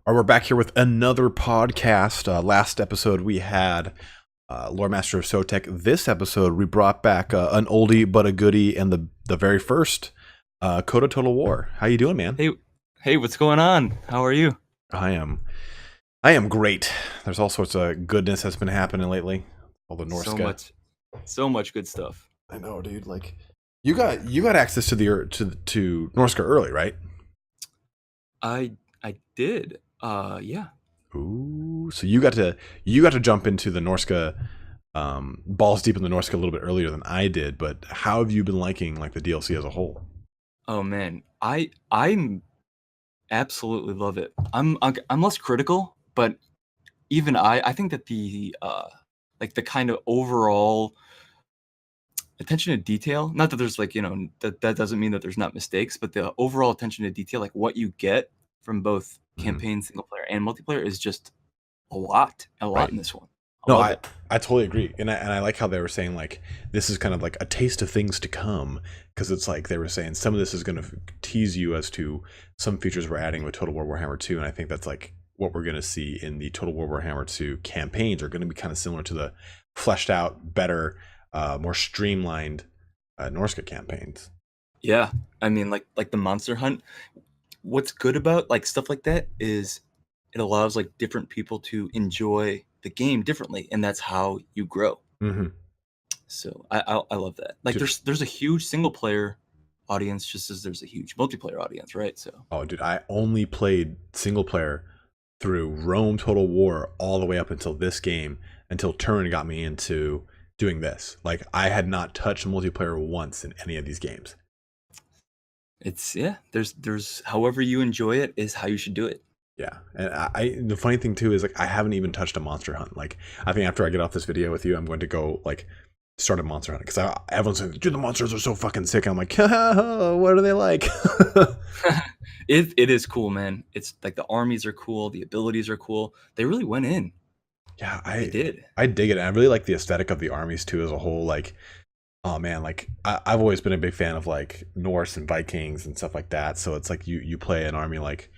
All right, we're back here with another podcast. Last episode we had Lore Master of Sotek. This episode we brought back an oldie but a goodie, and the very first Coda Total War. How you doing, man? Hey, what's going on? How are you? I am great. There's all sorts of goodness that's been happening lately. All the Norsca. So much good stuff. I know, dude. Like you got access to to Norsca early, right? I did. Yeah. Ooh, so you got to jump into the Norsca, balls deep in the Norsca a little bit earlier than I did. But how have you been liking like the DLC as a whole? Oh man, I absolutely love it. I'm less critical, but even I think that the like the kind of overall attention to detail, not that there's like, that doesn't mean that there's not mistakes, but the overall attention to detail, like what you get from both campaign, single player, and multiplayer is just a lot Right. in this one. I totally agree, and I like how they were saying like this is kind of like a taste of things to come, because it's like they were saying some of this is going to tease you as to some features we're adding with Total War Warhammer 2, and I think that's like what we're going to see in the Total War Warhammer 2 campaigns are going to be kind of similar to the fleshed out, better, more streamlined Norsca campaigns. Yeah, I mean, like the monster hunt. What's good about like stuff like that is it allows like different people to enjoy the game differently, and that's how you grow. Mm-hmm. So I love that. Like there's a huge single player audience just as there's a huge multiplayer audience, right? So dude, I only played single player through Rome Total War all the way up until this game, until Turin got me into doing this. Like I had not touched multiplayer once in any of these games. it's there's however you enjoy it is how you should do it. Yeah, and the funny thing too is like I haven't even touched a monster hunt. Like I think after I get off this video with you, I'm going to go like start a monster hunt, because everyone's saying, dude, the monsters are so fucking sick. And I'm like, what are they like? It is cool, man. It's like the armies are cool, the abilities are cool. They really went in. Yeah, They did. I dig it. And I really like the aesthetic of the armies too as a whole. Like, oh man, like I've always been a big fan of like Norse and Vikings and stuff like that. So it's like you play an army like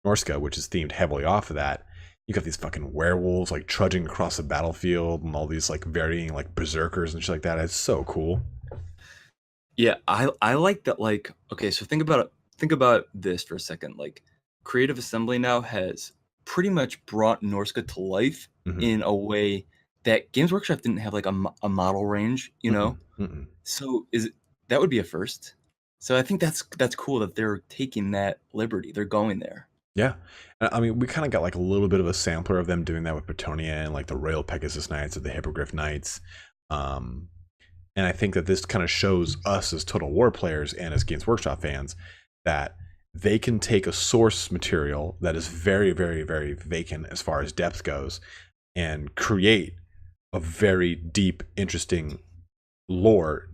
Norsca, which is themed heavily off of that. You got these fucking werewolves like trudging across the battlefield, and all these like varying like berserkers and shit like that. It's so cool. Yeah, I like that. Like, okay, so think about this for a second. Like, Creative Assembly now has pretty much brought Norsca to life in a way that Games Workshop didn't have, like a model range, you know. So that would be a first. So I think that's cool that they're taking that liberty. They're going there. Yeah, I mean, we kind of got like a little bit of a sampler of them doing that with Bretonia and like the Royal Pegasus Knights or the Hippogriff Knights. And I think that this kind of shows us as Total War players and as Games Workshop fans that they can take a source material that is very, very, very vacant as far as depth goes and create a very deep, interesting lore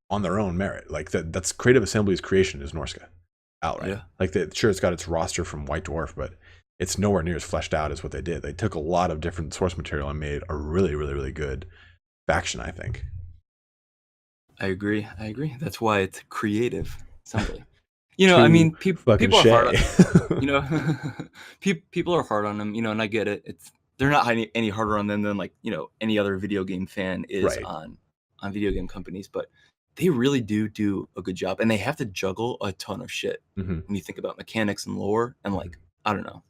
on their own merit. Like that's Creative Assembly's creation is Norsca. Outright. Yeah. Like sure, it's got its roster from White Dwarf, but it's nowhere near as fleshed out as what they did. They took a lot of different source material and made a really, really, really good faction, I think. I agree. That's why it's Creative Assembly. I mean, people are hard on, people are hard on them, and I get it. They're not any harder on them than like, any other video game fan is right. on video game companies, but they really do a good job, and they have to juggle a ton of shit when you think about mechanics and lore and like, I don't know.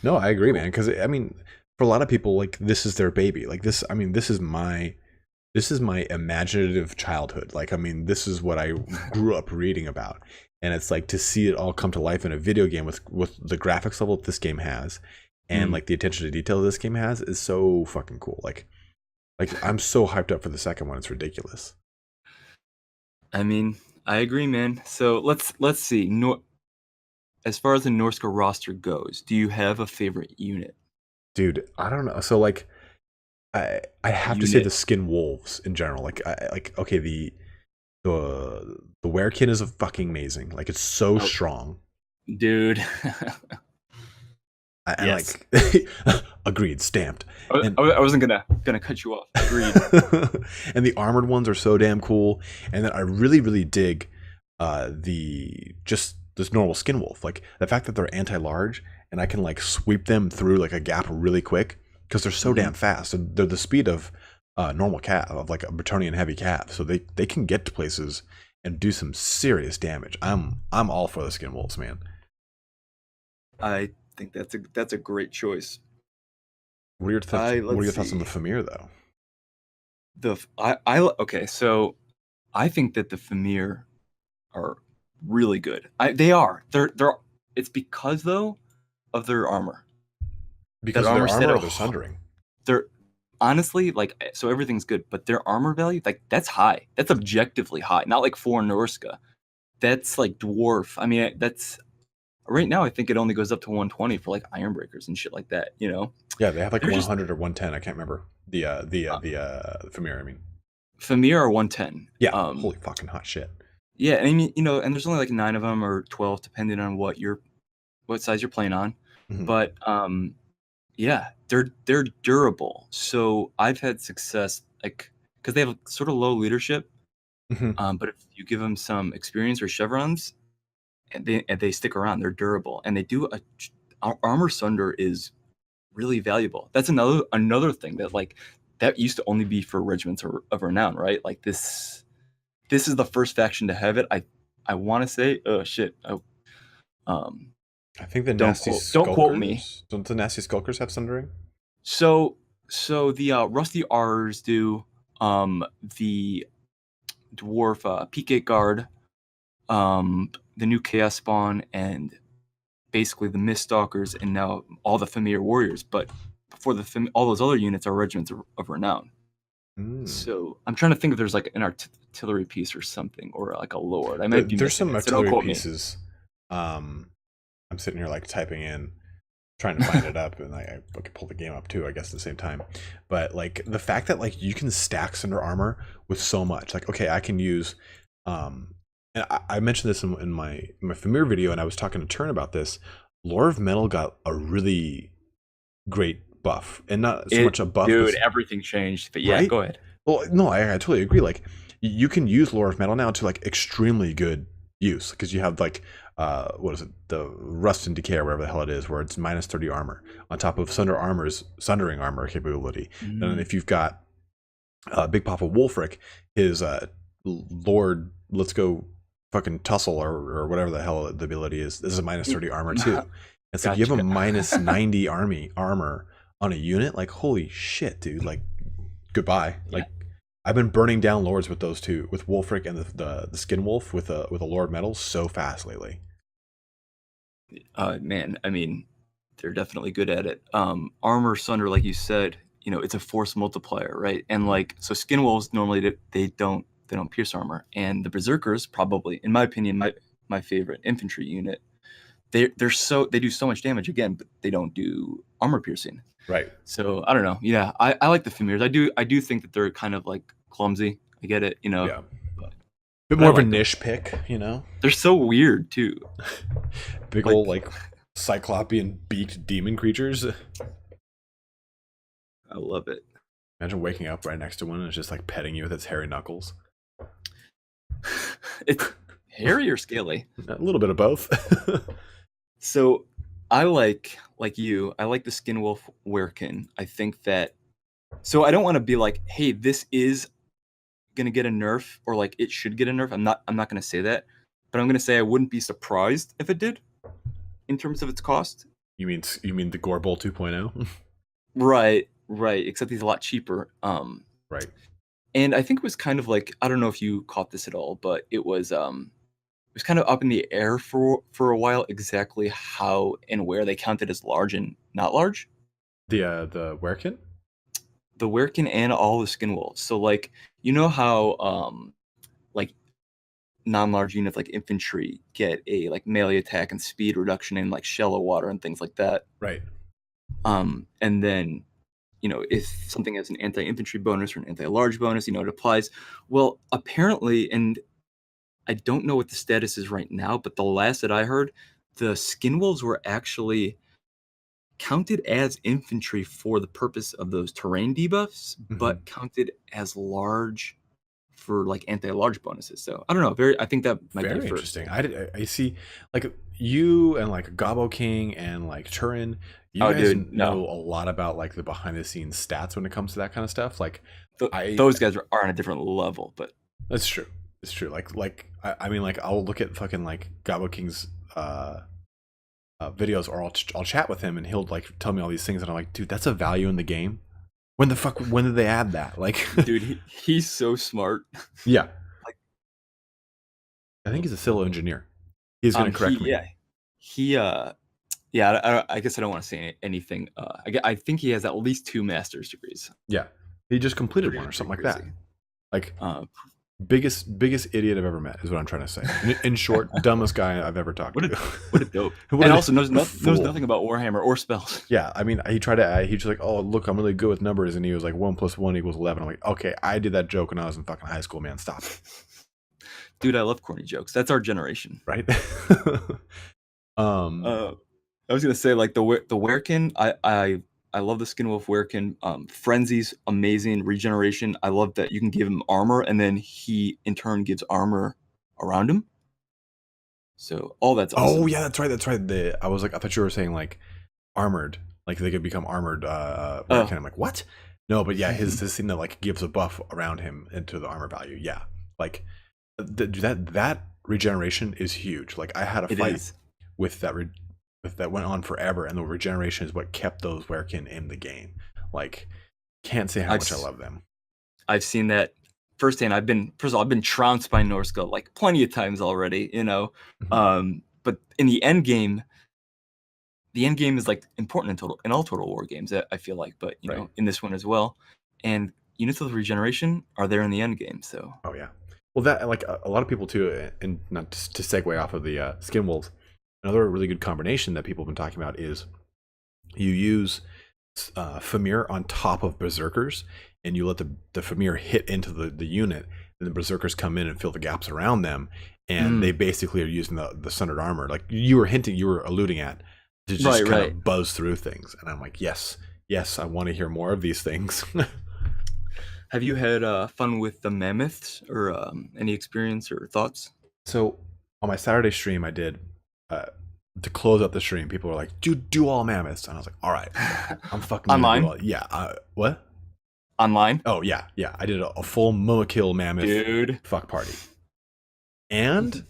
No, I agree, man. Because I mean, for a lot of people, like this is their baby. Like this, I mean, this is my imaginative childhood. Like, I mean, this is what I grew up reading about, and it's like to see it all come to life in a video game with the graphics level that this game has, and like the attention to detail this game has is so fucking cool. Like I'm so hyped up for the second one. It's ridiculous. I mean, I agree, man. So let's see. As far as the Norsca roster goes, do you have a favorite unit? Dude, I don't know. So like, I have to say the Skin Wolves in general. Like, okay, the Werekin is fucking amazing. Like, it's so strong, dude. Yes. Like, agreed, stamped. I wasn't gonna cut you off. Agreed. And the armored ones are so damn cool. And then I really, really dig the this normal skin wolf. Like the fact that they're anti-large and I can like sweep them through like a gap really quick because they're so damn fast. They're the speed of normal cav, of like a Bretonnian heavy cav, so they can get to places and do some serious damage. I'm all for the skin wolves, man. I think that's a great choice. What are your thoughts on the Famir though? Okay, so I think that the Famir are really good. They are. They're. It's because though of their armor. Because of their armor or their sundering? They're honestly like, so everything's good, but their armor value, like that's high. That's objectively high. Not like for Norsca. That's like dwarf. I mean, that's right now. I think it only goes up to 120 for like Ironbreakers and shit like that. You know? Yeah, they have like 100 or 110. I can't remember the Famir. I mean, Famir are 110. Yeah, holy fucking hot shit. Yeah, I mean, you know, and there's only like 9 of them or 12, depending on what size you're playing on. But yeah, they're durable. So I've had success, like, because they have sort of low leadership. But if you give them some experience or chevrons, and they stick around, they're durable, and they do armor sunder is really valuable. That's another thing that like that used to only be for regiments of renown, right? Like this is the first faction to have it. I want to say, oh shit, I think the nasty skulkers. Don't quote me. Don't the nasty skulkers have sundering? So the rusty R's do. The dwarf Peak Guard, the new Chaos Spawn, and basically the Mist Stalkers, and now all the Famir Warriors. But before all those other units are regiments of renown. So I'm trying to think if there's like an artillery piece or something, or like a lord. I might be. There's some artillery pieces. I'm sitting here like typing in, trying to find it up, and I can pull the game up too, I guess, at the same time. But like the fact that like you can stack Sunder armor with so much, like okay, I can use, and I mentioned this in my Famir video, and I was talking to Turn about this. Lore of Metal got a really great buff, and not so much a buff. Dude, everything changed. But yeah, right? Go ahead. Well, no, I totally agree. Like you can use Lore of Metal now to like extremely good use, because you have like what is it, the Rust and Decay or whatever the hell it is, where it's minus 30 armor on top of sundering armor capability. And if you've got Big Papa Wolfric, his Lord, let's go fucking tussle or whatever the hell the ability is, this is a minus 30 armor too. And so you have a minus 90 armor on a unit, like holy shit, dude, like goodbye. Like I've been burning down lords with those two, with Wolfric and the Skin Wolf with a Lord Metal so fast lately. Man, I mean, they're definitely good at it. Armor Sunder, like you said, you know, it's a force multiplier, right? And like, so Skin Wolves normally they don't pierce armor, and the Berserkers, probably, in my opinion, my favorite infantry unit. They do so much damage again, but they don't do armor piercing. Right. So I don't know. Yeah, I like the Famirs. I do think that they're kind of like clumsy. I get it, you know. Yeah. Bit more of a niche pick, you know. They're so weird too. Big old like cyclopean beaked demon creatures. I love it. Imagine waking up right next to one and it's just like petting you with its hairy knuckles. It's hairy or scaly? A little bit of both. So I like you, I like the Skin Wolf Werekin. I think that, so I don't want to be like, hey, this is gonna get a nerf, or like it should get a nerf. I'm not gonna say that, but I'm gonna say I wouldn't be surprised if it did, in terms of its cost. You mean the Gore Bowl 2.0? Right. Except he's a lot cheaper. Right. And I think it was kind of like, I don't know if you caught this at all, but it was kind of up in the air for a while exactly how and where they counted as large and not large. The Werekin? The Werekin and all the Skin Wolves. So like, you know how like non-large units like infantry get a like melee attack and speed reduction in like shallow water and things like that. Right. And then, you know, if something has an anti-infantry bonus or an anti-large bonus, you know, it applies. Well, apparently, and I don't know what the status is right now, but the last that I heard, the Skin Wolves were actually counted as infantry for the purpose of those terrain debuffs, but counted as large for like anti-large bonuses. So I don't know. I think that might be Very first. interesting. I see, like you and like Gobbo King and like Turin, you Oh, guys dude, know no. a lot about like the behind the scenes stats when it comes to that kind of stuff. Like I Those guys are on a different level, but That's true. It's true. I mean, like I'll look at fucking like Gobbo King's videos, or I'll chat with him, and he'll like tell me all these things, and I'm like, dude, that's a value in the game. When did they add that? Like, dude, he's so smart. yeah, Like, I think he's a civil engineer. He's gonna correct me. He yeah, I guess I don't want to say anything. I think he has at least 2 master's degrees. Yeah, he just completed one or something like that. Like, biggest idiot I've ever met is what I'm trying to say. In short, dumbest guy I've ever talked to. What a dope. And also knows nothing about Warhammer or spells. Yeah, I mean, he just like, oh, look, I'm really good with numbers, and he was like 1 + 1 = 11. I'm like, okay, I did that joke when I was in fucking high school, man. Stop it. Dude, I love corny jokes. That's our generation, right? I was gonna say, like, the Werekin. I love the Skin Wolf Werekin. Frenzy's amazing. Regeneration. I love that you can give him armor, and then he in turn gives armor around him. So all that's awesome. Oh yeah, that's right. I thought you were saying like armored, like they could become armored. Werekin. I'm like, what? No, but yeah, his thing that like gives a buff around him into the armor value. Yeah, like that regeneration is huge. Like I had a fight with that. That went on forever, and the regeneration is what kept those Werekin in the game. Like, can't say how much I love them. I've seen that firsthand. First of all, I've been trounced by Norsca like plenty of times already, you know. But in the end game is like important in all Total War games, I feel like, but you know, in this one as well. And units with regeneration are there in the end game. So oh yeah, well that like a lot of people too, and not to segue off of the Skin Wolves. Another really good combination that people have been talking about is you use Famir on top of Berserkers, and you let the Famir hit into the unit, and the Berserkers come in and fill the gaps around them, and they basically are using the Sundered Armor, like you were alluding at, to just kind of buzz through things. And I'm like, yes, I want to hear more of these things. Have you had fun with the mammoths, or any experience or thoughts? So on my Saturday stream, I did. To close up the stream, people were like, "Dude, do all mammoths," and I was like, "All right, I'm fucking online." Yeah, what? Online? Oh yeah. I did a full Moa-kill mammoth, dude. Fuck party, and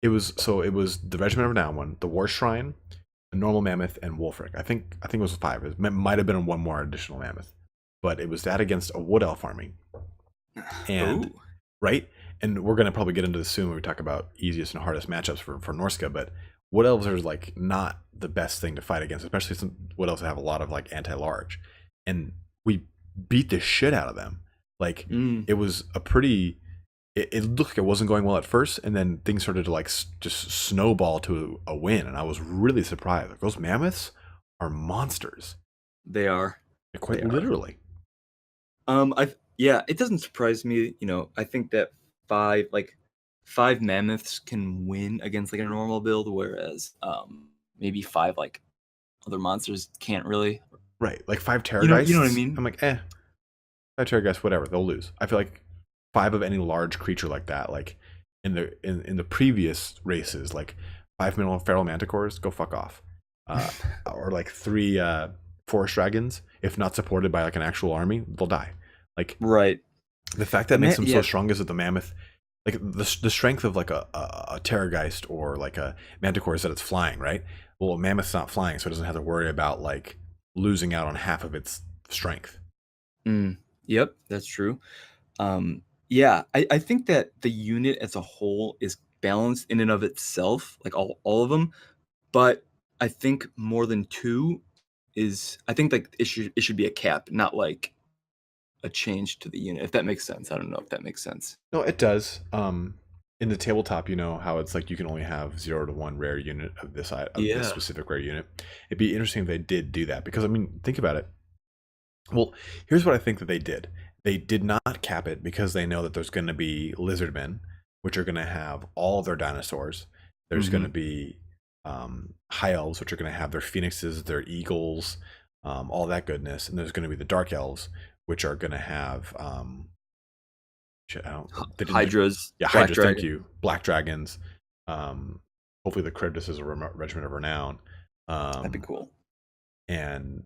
it was the Regiment of Renown one, the War Shrine, the normal mammoth, and Wolfric. I think it was 5. It might have been one more additional mammoth, but it was that against a Wood Elf army, and right. And we're going to probably get into this soon when we talk about easiest and hardest matchups for Norsca, but Wood Elves are like not the best thing to fight against, especially since Wood Elves have a lot of like anti-large. And we beat the shit out of them. Like it was a pretty, it looked like it wasn't going well at first, and then things started to like just snowball to a win. And I was really surprised. Like, those mammoths are monsters. They are. Quite literally. Yeah, it doesn't surprise me. You know, I think that 5 mammoths can win against like a normal build, whereas maybe 5 like other monsters can't really. Right, like 5 Terrorgeists. You know what I mean? I'm like, 5 Terrorgeists, whatever, they'll lose. I feel like 5 of any large creature like that, like in the previous races, like 5 feral manticores, go fuck off. Or like 3 forest dragons, if not supported by like an actual army, they'll die. Like the fact that makes them so strong is that the mammoth, like the strength of like a Terrorgeist or like a Manticore is that it's flying, right? Well, a mammoth's not flying, so it doesn't have to worry about like losing out on half of its strength. Yep, that's true. Yeah, I think that the unit as a whole is balanced in and of itself, like all of them. But I think more than 2 is, I think like it should be a cap, not like a change to the unit, if that makes sense. I don't know if that makes sense. No, it does. In the tabletop, you know how it's like you can only have 0 to 1 rare unit of this this specific rare unit. It'd be interesting if they did do that, because I mean, think about it. Well, here's what I think that they did. They did not cap it because they know that there's going to be lizardmen, which are going to have all of their dinosaurs. There's going to be high elves, which are going to have their phoenixes, their eagles, all that goodness, and there's going to be the dark elves, which are going to have Shit, they didn't Hydras. yeah, Black Hydras. Dragon. Thank you. Black dragons. Hopefully the Cryptus is a regiment of renown. That'd be cool. And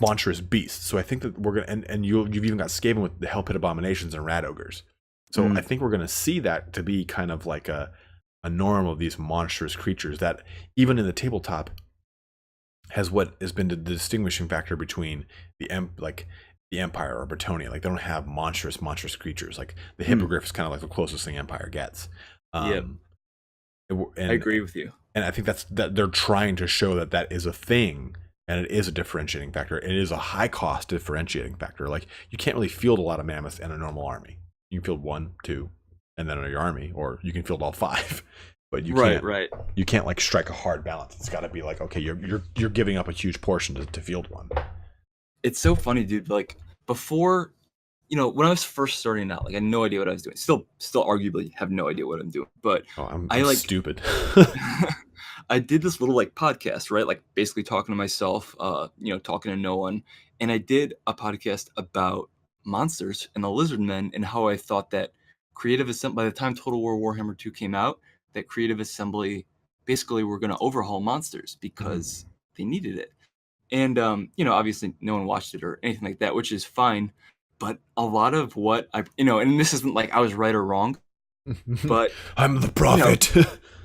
monstrous beasts. So I think that we're gonna and you've even got Skaven with the Hell Pit Abominations and Rat Ogres. So I think we're gonna see that to be kind of like a norm of these monstrous creatures that even in the tabletop has what has been the distinguishing factor between the Empire or Bretonnia. Like they don't have monstrous creatures. Like the Hippogriff is kind of like the closest thing Empire gets. I agree with you. And I think that they're trying to show that is a thing, and it is a differentiating factor. It is a high cost differentiating factor. Like you can't really field a lot of mammoths in a normal army. You can field 1, 2, and then in your army, or you can field all 5. But you can't. Right. You can't like strike a hard balance. It's got to be like, okay, you're giving up a huge portion to field one. It's so funny, dude. Like before, when I was first starting out, like I had no idea what I was doing. Still arguably have no idea what I'm doing. But I'm stupid. I did this little like podcast, right? Like basically talking to myself, talking to no one. And I did a podcast about monsters and the lizard men and how I thought that Creative Assembly, by the time Total War Warhammer 2 came out, that Creative Assembly basically were going to overhaul monsters because they needed it. And, obviously no one watched it or anything like that, which is fine. But a lot of what and this isn't like I was right or wrong, but I'm the prophet.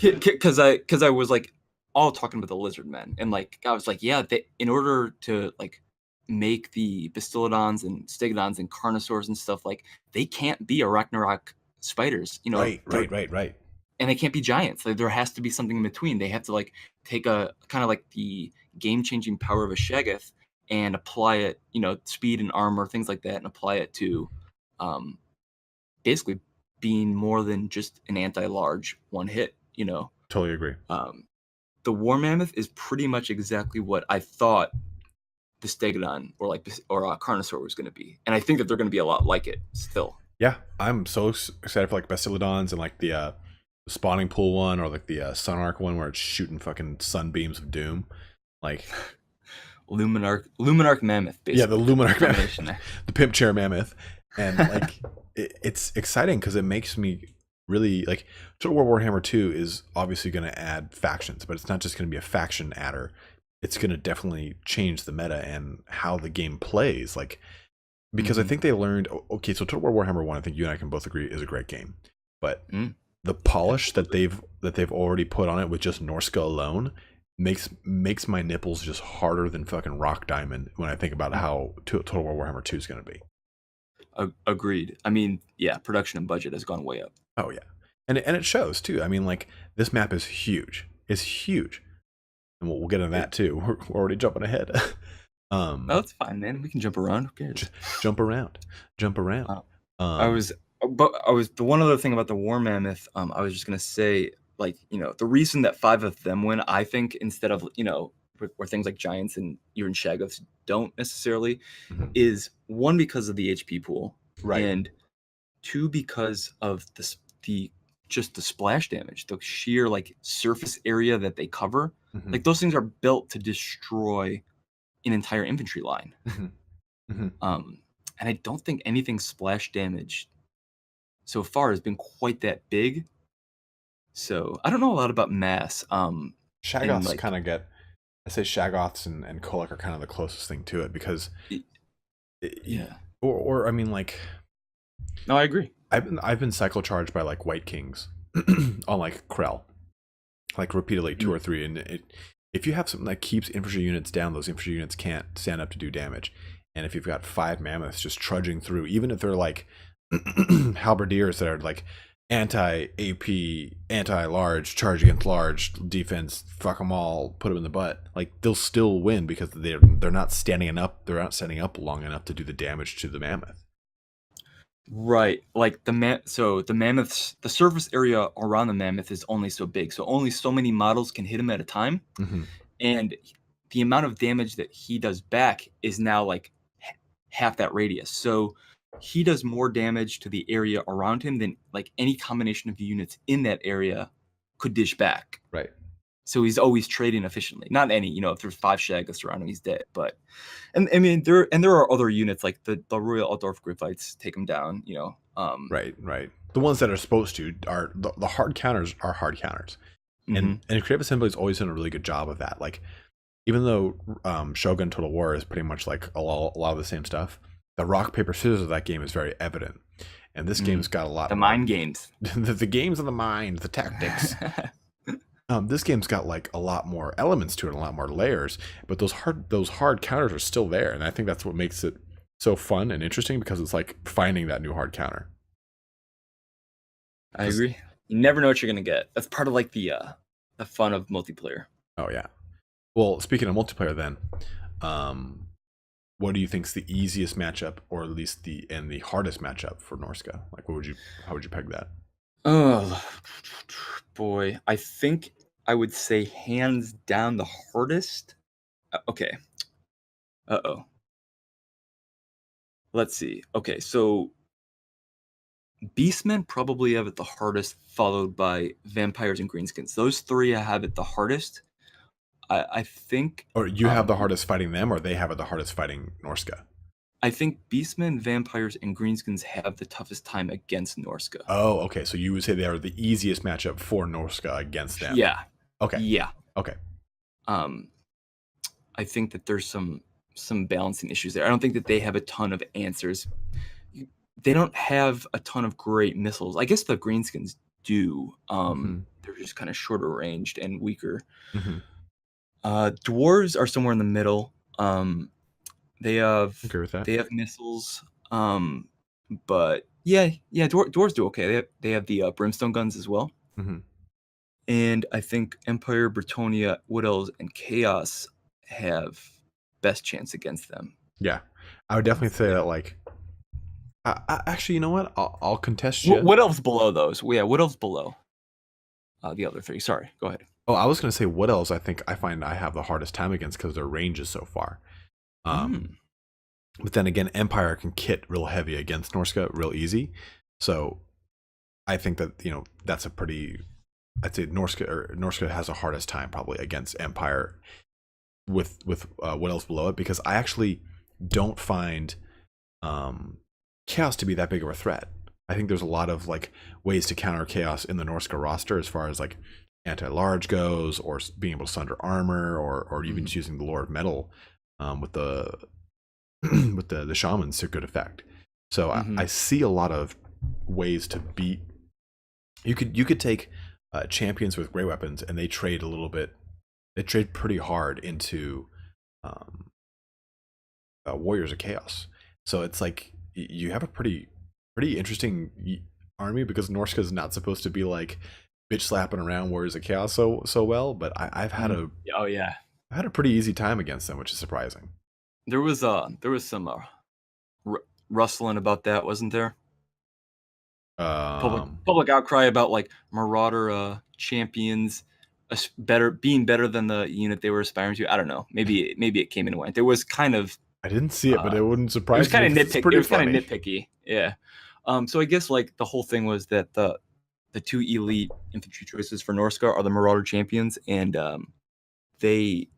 Because I was like all talking about the lizard men. And like, I was like, yeah, in order to like make the Bastillodons and Stegodons and Carnosaurs and stuff, like they can't be Ragnarok spiders, Right. And they can't be giants. Like there has to be something in between. They have to like take a kind of like the game-changing power of a Shaggoth and apply it, speed and armor, things like that, and apply it to basically being more than just an anti-large one hit, Totally agree. The War Mammoth is pretty much exactly what I thought the Stegodon or Carnosaur was going to be. And I think that they're going to be a lot like it still. Yeah, I'm so excited for like Bastillodons and like the spawning pool one, or like the Sunarch one where it's shooting fucking sunbeams of doom. Like Luminarch Mammoth, basically. Yeah, the Luminarch Mammoth. The pimp chair mammoth. And like it's exciting because it makes me really like Total War Warhammer 2 is obviously going to add factions, but it's not just going to be a faction adder. It's going to definitely change the meta and how the game plays. Like, because I think they learned, okay, so Total War Warhammer 1, I think you and I can both agree, is a great game. But the polish that they've already put on it with just Norsca alone makes my nipples just harder than fucking rock diamond when I think about how Total War Warhammer 2 is going to be. Agreed. I mean, yeah, production and budget has gone way up. Oh yeah, and it shows too. I mean, like this map is huge. It's huge, and we'll get into that too. We're already jumping ahead. That's fine, man. We can jump around. Who cares? Jump around. I was the one other thing about the War Mammoth. I was just gonna say, like, the reason that 5 of them win, I think, instead of where things like giants and even Shaggoths don't necessarily, is 1 because of the HP pool, right, and 2 because of the splash damage, the sheer like surface area that they cover. Like those things are built to destroy an entire infantry line. And I don't think anything splash damage so far has been quite that big. So I don't know a lot about mass. Shaggoths kind of get. I say Shaggoths and Kolak are kind of the closest thing to it because, or I mean, like, no, I agree. I've been cyclocharged by like White Kings on like Krell, like repeatedly 2 or 3, and if you have something that keeps infantry units down, those infantry units can't stand up to do damage. And if you've got 5 mammoths just trudging through, even if they're like halberdiers that are like anti-AP, anti-large, charge against large, defense, fuck them all, put them in the butt, like they'll still win because they're not standing up long enough to do the damage to the mammoth. Right, like the mammoths, the surface area around the mammoth is only so big, so only so many models can hit him at a time, and the amount of damage that he does back is now like half that radius. So he does more damage to the area around him than like any combination of units in that area could dish back. Right. So he's always trading efficiently. Not any, you know, if there's 5 Shaggas around him, he's dead. But and I mean there are other units like the Royal Altdorf Griffites take him down, you know. Right. The ones that are supposed to are the hard counters are hard counters. And Creative Assembly has always done a really good job of that. Like, even though Shogun Total War is pretty much like a lot of the same stuff, the rock paper scissors of that game is very evident. And this game's got a lot the mind games. the games of the mind, the tactics. This game's got like a lot more elements to it, a lot more layers, but those hard counters are still there, and I think that's what makes it so fun and interesting, because it's like finding that new hard counter. I agree. You never know what you're gonna get. That's part of like the fun of multiplayer. Oh yeah. Well, speaking of multiplayer, then, what do you think's the easiest matchup, or at least the hardest matchup for Norsca? Like, how would you peg that? Oh boy, I think I would say hands down the hardest. Okay. Let's see. Okay, so Beastmen probably have it the hardest, followed by Vampires and Greenskins. Those 3 I have it the hardest. I think. Or you have the hardest fighting them, or they have it the hardest fighting Norsca? I think Beastmen, Vampires, and Greenskins have the toughest time against Norsca. Oh, okay. So you would say they are the easiest matchup for Norsca against them? Yeah. Okay. Yeah. Okay. I think that there's some balancing issues there. I don't think that they have a ton of answers. They don't have a ton of great missiles. I guess the Greenskins do. They're just kind of shorter ranged and weaker. Dwarves are somewhere in the middle. They have missiles. But yeah, dwarves do okay. They have the brimstone guns as well. And I think Empire, Bretonnia, Wood Elves, and Chaos have best chance against them. Yeah, I would definitely say that. Like, actually, you know what? I'll contest you. Wood Elves below those. Yeah, Wood Elves below the other 3. Sorry, go ahead. Oh, I was going to say Wood Elves. I find I have the hardest time against because their range is so far. But then again, Empire can kit real heavy against Norsca real easy. So I think that, you know, that's a pretty. I'd say Norsca has the hardest time probably against Empire with Wood Elves below it, because I actually don't find Chaos to be that big of a threat. I think there's a lot of like ways to counter Chaos in the Norsca roster, as far as like anti-large goes, or being able to sunder armor, or even just using the Lore of Metal with the with the shamans to good effect. So I see a lot of ways to beat. You could take champions with great weapons, and they trade a little bit. They trade pretty hard into warriors of chaos. So it's like you have a pretty interesting army, because Norsca is not supposed to be like bitch slapping around warriors of chaos so well. But I've had I've had a pretty easy time against them, which is surprising. There was some rustling about that, wasn't there? Public outcry about like Marauder champions being better than the unit they were aspiring to. I don't know. Maybe it came and went. There was kind of. I didn't see it, but it wouldn't surprise me. It was kind of nitpicky. It was kind of nitpicky. Yeah. So I guess like the whole thing was that the 2 elite infantry choices for Norsca are the Marauder champions, and they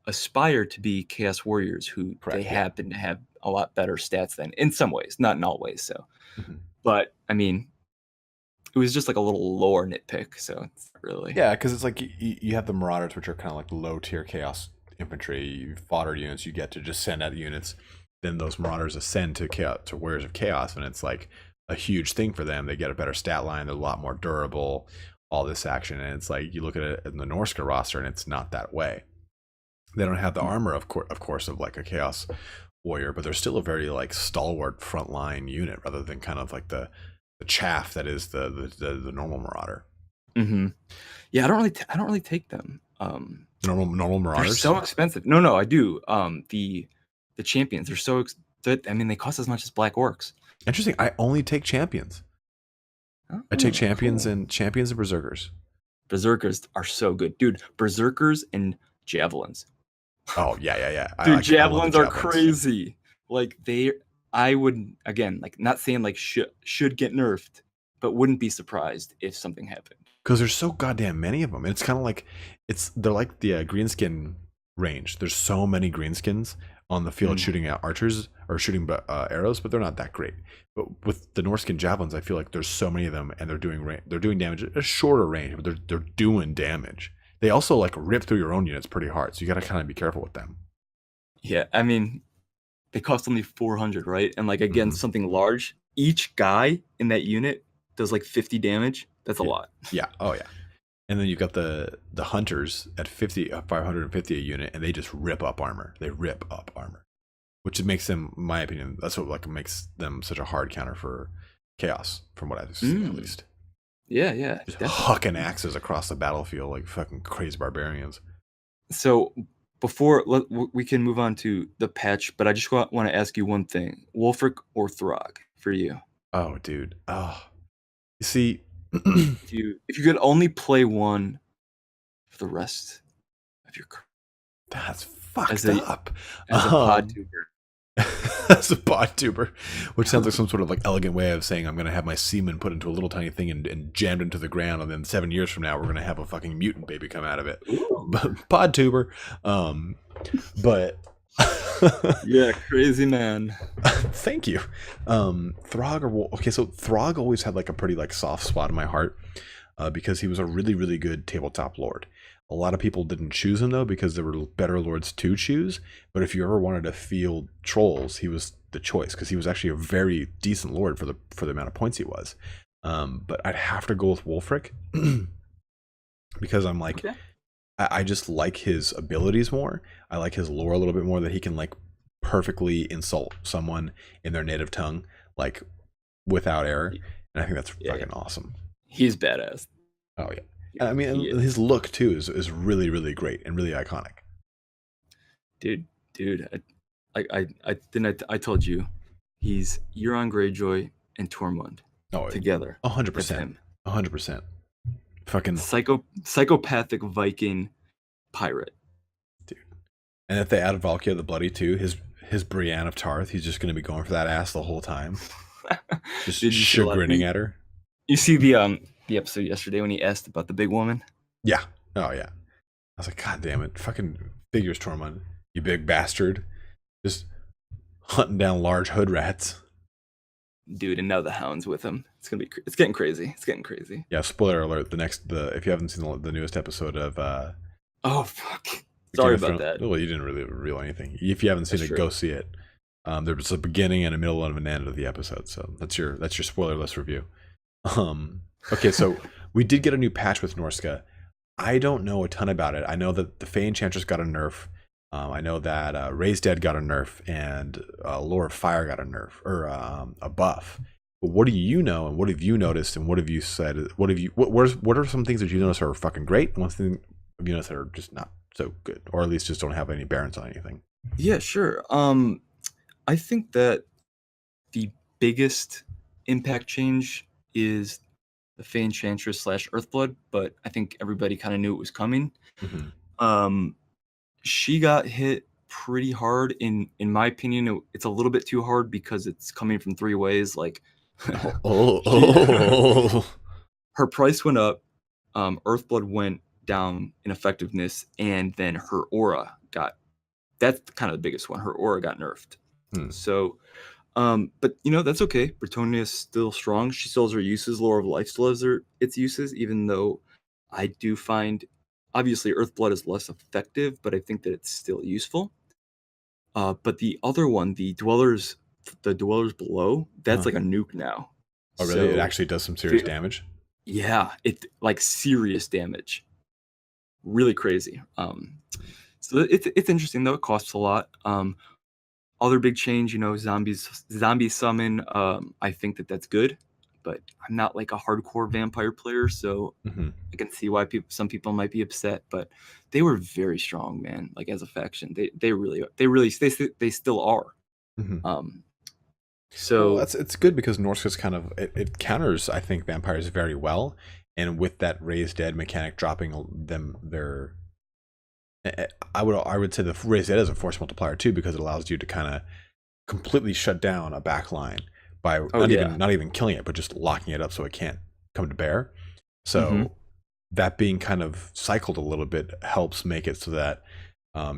aspire to be Chaos Warriors, who they happen to have a lot better stats than, in some ways, not in all ways. So, but I mean, it was just like a little lore nitpick. So it's really because it's like you have the Marauders, which are kind of like low tier Chaos infantry fodder units. You get to just send out units, then those Marauders ascend to Warriors of Chaos, and it's like a huge thing for them. They get a better stat line. They're a lot more durable. All this action, and it's like you look at it in the Norsca roster, and it's not that way. They don't have the armor, of course, of like a Chaos Warrior, but they're still a very like stalwart frontline unit, rather than kind of like the chaff that is the normal Marauder. Yeah, I don't really take them. Normal Marauders. They're so expensive. No, I do. The champions, they're so. I mean, they cost as much as Black Orcs. Interesting. I only take champions. I take champions and Berserkers. Berserkers are so good, dude. Berserkers and Javelins. Oh yeah. Dude, javelins are crazy. Like I would, again, like, not saying like should get nerfed, but wouldn't be surprised if something happened. because there's so goddamn many of them. And it's kind of like they're like the greenskin range. There's so many greenskins on the field shooting at archers or shooting arrows, but they're not that great. But with the Norscan javelins, I feel like there's so many of them, and they're doing damage at a shorter range, but they're doing damage. They also like rip through your own units pretty hard, so you got to kind of be careful with them. Yeah, I mean, they cost only 400, right? And like against something large, each guy in that unit does like 50 damage. That's a lot. Yeah. Oh yeah. And then you've got the hunters at 550 a unit, and they just rip up armor. They rip up armor, which makes them, in my opinion, that's what like makes them such a hard counter for chaos, from what I've seen at least. Yeah. Just hucking axes across the battlefield like fucking crazy barbarians. So before we can move on to the patch, but I just want to ask you one thing: Wulfric or Throg for you? Oh, dude. Oh, you see. if you could only play one for the rest of your career, that's fucked up. As a pod tuber. As a pod tuber, which sounds like some sort of like elegant way of saying I'm going to have my semen put into a little tiny thing and jammed into the ground, and then 7 years from now we're going to have a fucking mutant baby come out of it. Pod tuber. But yeah, crazy man. Thank you. Throg so Throg always had like a pretty like soft spot in my heart, because he was a really, really good tabletop lord. A lot of people didn't choose him though because there were better lords to choose. But if you ever wanted to field trolls, he was the choice because he was actually a very decent lord for the amount of points he was. But I'd have to go with Wulfric because I'm like, okay. I just like his abilities more. I like his lore a little bit more, that he can like perfectly insult someone in their native tongue, like without error. And I think that's fucking awesome. He's badass. Oh yeah. I mean, his look too is really, really great and really iconic. Dude, I told you, he's Euron Greyjoy and Tormund together. 100%. 100%. Fucking psychopathic Viking pirate, dude. And if they add Valkia the Bloody too, his Brienne of Tarth, he's just going to be going for that ass the whole time, just chagrining at her. You see the episode yesterday when he asked about the big woman? Yeah. Oh yeah. I was like, God damn it, fucking figures, Tormund, you big bastard, just hunting down large hood rats. Dude, and now the Hound's with him. It's getting crazy. It's getting crazy. Yeah, spoiler alert. If you haven't seen the newest episode of oh fuck. Sorry about that. Well, you didn't really reveal anything. If you haven't seen it, go see it. There's a beginning and a middle and an end of the episode. So that's your spoilerless review. Okay, so we did get a new patch with Norsca. I don't know a ton about it. I know that the Fey Enchantress got a nerf. I know that Raised Dead got a nerf, and Lore of Fire got a nerf, or a buff. But what do you know, and what have you noticed, and what have you said? What are some things that you notice are fucking great, and what things have you noticed that are just not so good, or at least just don't have any bearings on anything? Yeah, sure. I think that the biggest impact change is the Fey Enchantress / Earthblood, but I think everybody kind of knew it was coming. Mm-hmm. She got hit pretty hard. In my opinion, it's a little bit too hard because it's coming from 3 ways. Like, her price went up, Earthblood went down in effectiveness, and then her aura that's kind of the biggest one. Her aura got nerfed. So, but that's okay. Bretonnia is still strong. She still has her uses. Lore of Life still has its uses, even though I do find, obviously, Earthblood is less effective, but I think that it's still useful. But the other one, the Dwellers Below, that's like a nuke now. Oh, really? So, it actually does some serious damage? Yeah, it like serious damage. Really crazy. So it's interesting though. It costs a lot. Other big change, zombie summon. I think that's good, but I'm not like a hardcore vampire player, so I can see why some people might be upset. But they were very strong, man. Like as a faction, they still are. So well, it's good because Norsca's kind of it counters, I think, vampires very well, and with that Raised Dead mechanic dropping I would say the Raised Dead is a force multiplier too, because it allows you to kind of completely shut down a back line by not even killing it, but just locking it up so it can't come to bear. So that being kind of cycled a little bit helps make it so that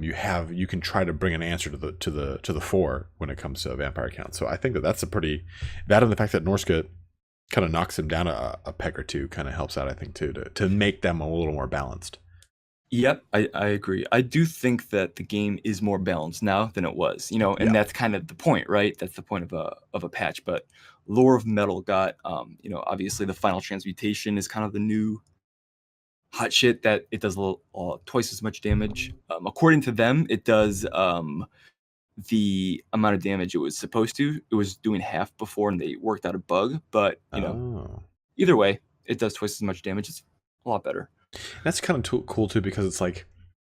you can try to bring an answer to the fore when it comes to vampire count. So I think that's a pretty, that and the fact that Norsca kind of knocks him down a peg or two kind of helps out, I think, too, to make them a little more balanced. Yep, I agree. I do think that the game is more balanced now than it was, and that's kind of the point, right? That's the point of a patch. But Lore of Metal got, obviously the final transmutation is kind of the new hot shit that it does twice as much damage. According to them, it does the amount of damage it was supposed to. It was doing half before, and they worked out a bug. But either way, it does twice as much damage. It's a lot better. That's kind of cool too, because it's like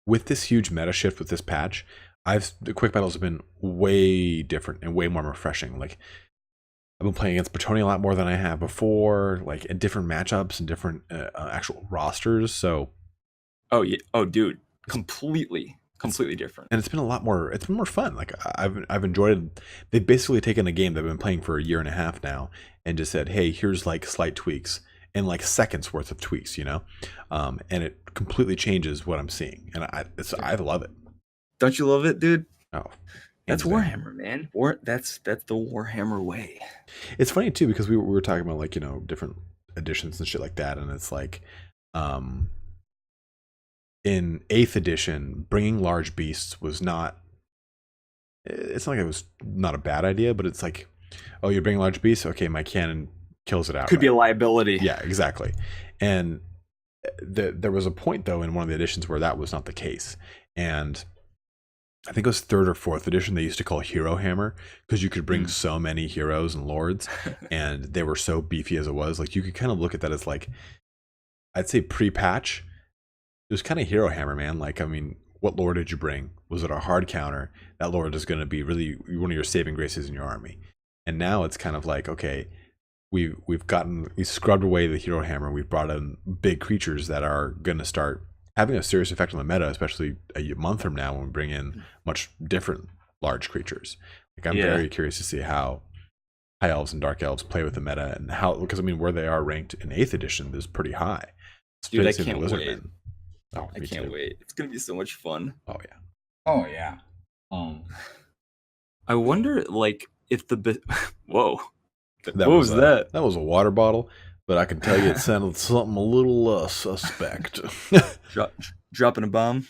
with this huge meta shift with this patch, the quick battles have been way different and way more refreshing. Like I've been playing against Bretonnia a lot more than I have before, like in different matchups and different actual rosters. So, oh yeah, oh dude, completely different. And it's been a lot more. It's been more fun. Like I've enjoyed it. They've basically taken a game that I've been playing for a year and a half now and just said, hey, here's like slight tweaks. And like seconds worth of tweaks, and it completely changes what I'm seeing, and I love it. Don't you love it, dude? Oh, that's Warhammer, man. That's the Warhammer way. It's funny too, because we were talking about like different editions and shit like that, and it's like, in 8th edition, bringing large beasts was not. It's not like it was not a bad idea, but it's like, oh, you're bringing large beasts, okay, my cannon kills it out. Could be a liability. Yeah, exactly. And there was a point though in one of the editions where that was not the case, and I think it was 3rd or 4th edition they used to call Hero Hammer, because you could bring so many heroes and lords and they were so beefy as it was. Like you could kind of look at that as like, I'd say pre-patch it was kind of Hero Hammer, man. Like, I mean, what lord did you bring? Was it a hard counter? That lord is going to be really one of your saving graces in your army. And now it's kind of like, okay, we scrubbed away the Hero Hammer. We've brought in big creatures that are going to start having a serious effect on the meta, especially a month from now when we bring in much different large creatures. Like I'm very curious to see how high elves and dark elves play with the meta, and how, because I mean where they are ranked in 8th edition is pretty high. Dude, I can't wait. Oh, I can't wait. It's gonna be so much fun. Oh yeah. Oh yeah. I wonder, like, if the whoa. What was that? That was a water bottle, but I can tell you it sounded something a little suspect. Dropping a bomb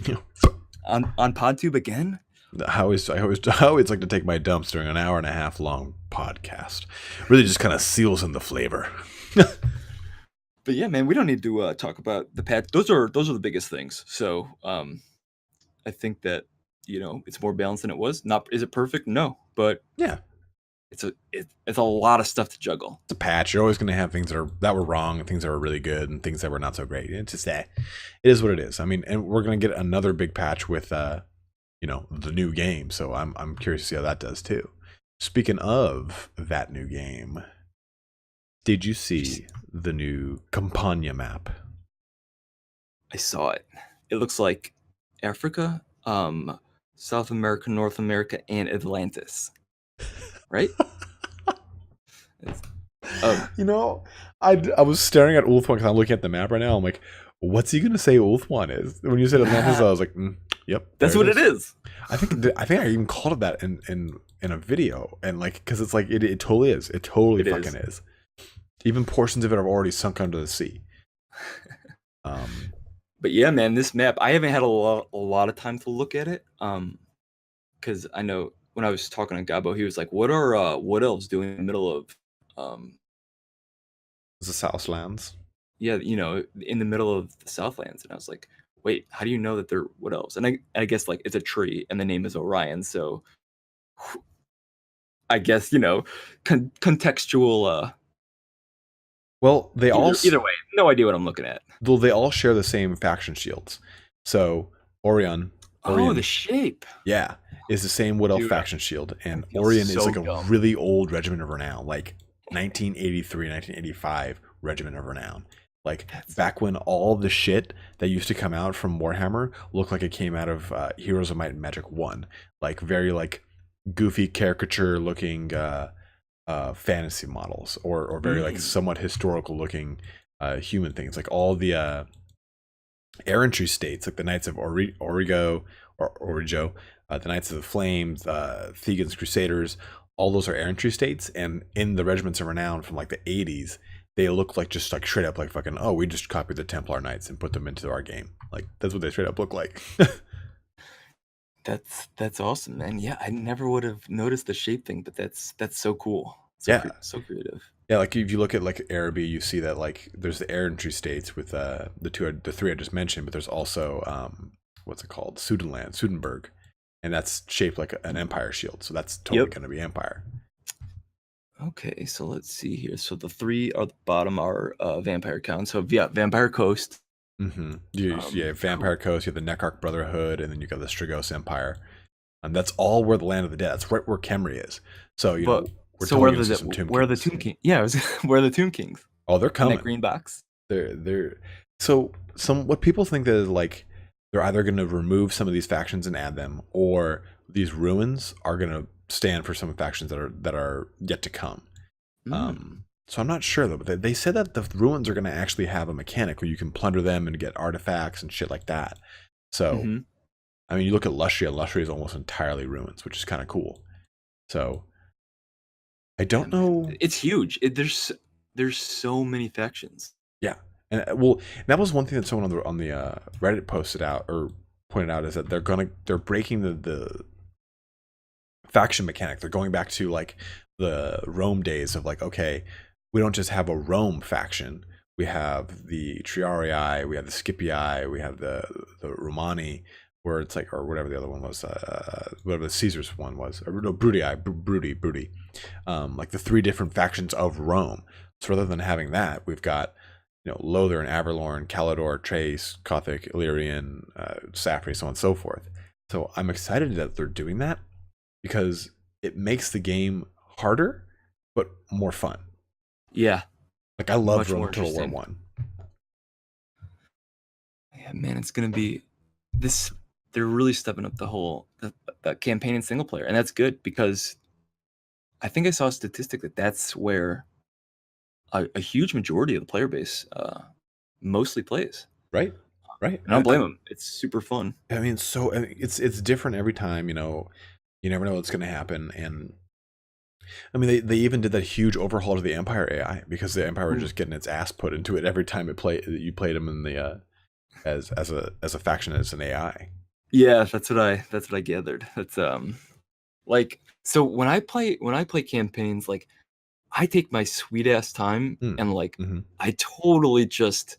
on PodTube again. I always like to take my dumps during an 1.5 hour long podcast. Really, just kind of seals in the flavor. But yeah, man, we don't need to talk about the patch. Those are the biggest things. So I think that it's more balanced than it was. Is it perfect? No, but yeah. It's a lot of stuff to juggle. It's a patch. You're always going to have things that were wrong and things that were really good and things that were not so great. It's just it is what it is. I mean, and we're going to get another big patch with the new game. So I'm curious to see how that does too. Speaking of that new game, did you see the new Campania map? I saw it. It looks like Africa, South America, North America, and Atlantis. Right? I was staring at Ulthuan because I'm looking at the map right now. I'm like, what's he gonna say Ulthuan is? When you said Atlantis, I was like, yep, that's what it is. I think I even called it that in a video, and like, because it's like it totally is. It totally fucking is. Even portions of it have already sunk under the sea. But yeah, man, this map, I haven't had a lot of time to look at it. Because I know when I was talking to Gabo, he was like, "What are Wood Elves doing in the middle of the Southlands?" Yeah, in the middle of the Southlands, and I was like, "Wait, how do you know that they're Wood Elves?" And I guess like it's a tree, and the name is Orion, so I guess contextual. Well, they either way, no idea what I'm looking at. Though they all share the same faction shields, so Orion. Oh, the shape. Yeah. Is the same Wood Elf faction shield, and Orion is like a really old Regiment of Renown, like 1983, 1985 Regiment of Renown. Like back when all the shit that used to come out from Warhammer looked like it came out of Heroes of Might and Magic 1. Like very like goofy caricature looking fantasy models, or very like somewhat historical looking human things. Like all the errantry states, like the Knights of Origo or Origo, the Knights of the Flames, Thegan's Crusaders. All those are errantry states, and in the Regiments of Renown from like the 80s, they look like just like straight up like fucking, oh, we just copied the Templar Knights and put them into our game. Like that's what they straight up look like. That's awesome, man. Yeah, I never would have noticed the shape thing, but that's so cool. Yeah. So creative. Yeah, like if you look at like Araby, you see that like there's the errantry states with the three I just mentioned, but there's also what's it called, Sudenburg, and that's shaped like an Empire shield, so that's totally going to be Empire. Okay, so let's see here. So the three at the bottom are Vampire Count. So yeah, Vampire Coast. Mm-hmm. Yeah, Vampire Coast. You have the Neckarch Brotherhood, and then you got the Strigos Empire, and that's all where the Land of the Dead. That's right where Khemri is. So you know. Where are the Tomb Kings? Yeah, where are the Tomb Kings? Oh, they're coming. In that green box. They're so what people think that is like they're either going to remove some of these factions and add them, or these ruins are going to stand for some factions that are yet to come. So I'm not sure though, but they said that the ruins are going to actually have a mechanic where you can plunder them and get artifacts and shit like that. So I mean, you look at Lustria. Lustria is almost entirely ruins, which is kind of cool. So. I don't know. It's huge. There's so many factions. Yeah, and well, that was one thing that someone on the Reddit posted out or pointed out, is that they're breaking the faction mechanic. They're going back to like the Rome days of like, okay, we don't just have a Rome faction. We have the Triarii, we have the Scipii, we have the Romani, where it's like, or whatever the other one was, whatever the Caesar's one was, or no, Brudi, like the three different factions of Rome. So rather than having that, we've got, you know, Lothair and Averlorn, Calidor, Trace, Kothic, Illyrian, Sapri, so on and so forth. So I'm excited that they're doing that because it makes the game harder, but more fun. Yeah. Like I love Rome Total War 1. Yeah, man, it's going to be this. They're really stepping up the campaign and single player, and that's good because I think I saw a statistic that's where a huge majority of the player base mostly plays. Right. And I don't blame them. It's super fun. I mean, so it's different every time. You know, you never know what's going to happen, and I mean, they even did that huge overhaul to the Empire AI because the Empire was just getting its ass put into it every time you played them in the as a faction as an AI. Yeah, that's what I gathered. That's like, so when I play campaigns, like I take my sweet ass time and like I totally just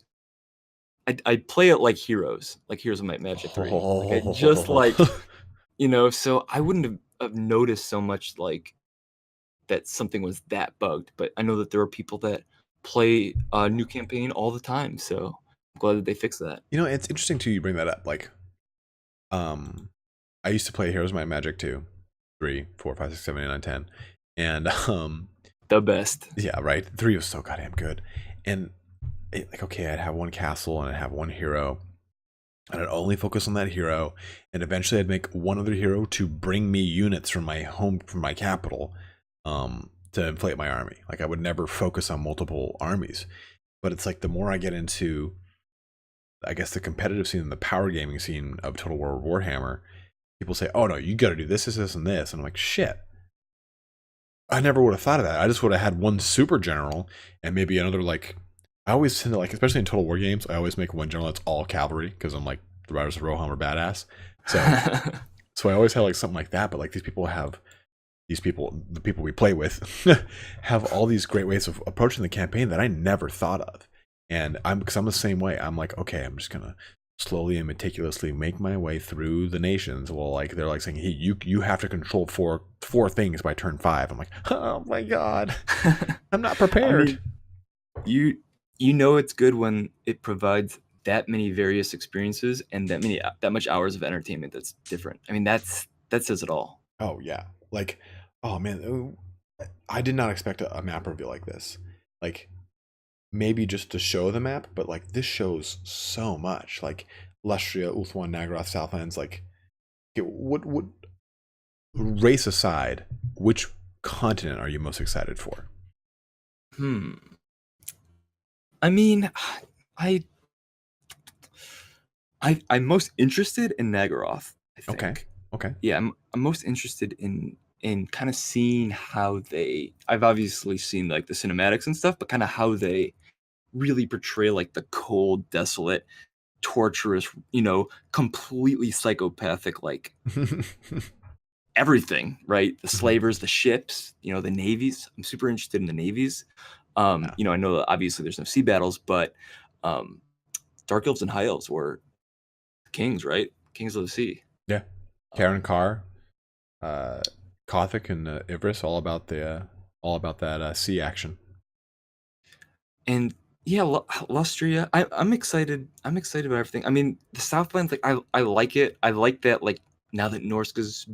I play it like Heroes of Might and Magic 3. Like I just like, you know, so I wouldn't have noticed so much like that something was that bugged, but I know that there are people that play a new campaign all the time, so I'm glad that they fixed that. You know, it's interesting too you bring that up. Like I used to play Heroes of Might and Magic 2, 3, 4, 5, 6, 7, 8, 9, 10. And the best. Yeah, right. 3 was so goddamn good. And like, okay, I'd have one castle and I'd have one hero. And I'd only focus on that hero. And eventually I'd make one other hero to bring me units from my home, from my capital, to inflate my army. Like I would never focus on multiple armies. But it's like the more I get into, I guess, the competitive scene and the power gaming scene of Total War Warhammer, people say, oh no, you got to do this, and this. And I'm like, shit. I never would have thought of that. I just would have had one super general and maybe another, like, I always tend to, like, especially in Total War games, I always make one general that's all cavalry because I'm like, the Riders of Rohan are badass. So I always have like something like that. But like the people we play with have all these great ways of approaching the campaign that I never thought of. And because I'm the same way. I'm like, okay, I'm just gonna slowly and meticulously make my way through the nations. Well, like they're like saying, hey, you have to control four things by turn 5. I'm like, oh my god, I'm not prepared. I mean, you know it's good when it provides that many various experiences and that much hours of entertainment that's different. I mean, that says it all. Oh yeah, like, oh man, I did not expect a map reveal like this. Like, maybe just to show the map, but like this shows so much. Like Lustria, Ulthuan, Naggaroth, Southlands. Like, what race aside, which continent are you most excited for? I mean, I'm most interested in Nagaroth, I Okay. think. Okay. Yeah, I'm most interested in kind of seeing how they. I've obviously seen like the cinematics and stuff, but kind of how they really portray like the cold, desolate, torturous, completely psychopathic, like everything, right? The slavers, the ships, the navies. I'm super interested in the navies. Yeah. I know that obviously there's no sea battles, but um, dark elves and high elves were kings, right? Kings of the sea. Yeah. Karen Carr, uh, Kothic, and Ivris, all about that sea action. And yeah, Lustria. I'm excited. I'm excited about everything. I mean, the Southlands, like I like it. I like that. Like now that Norsca's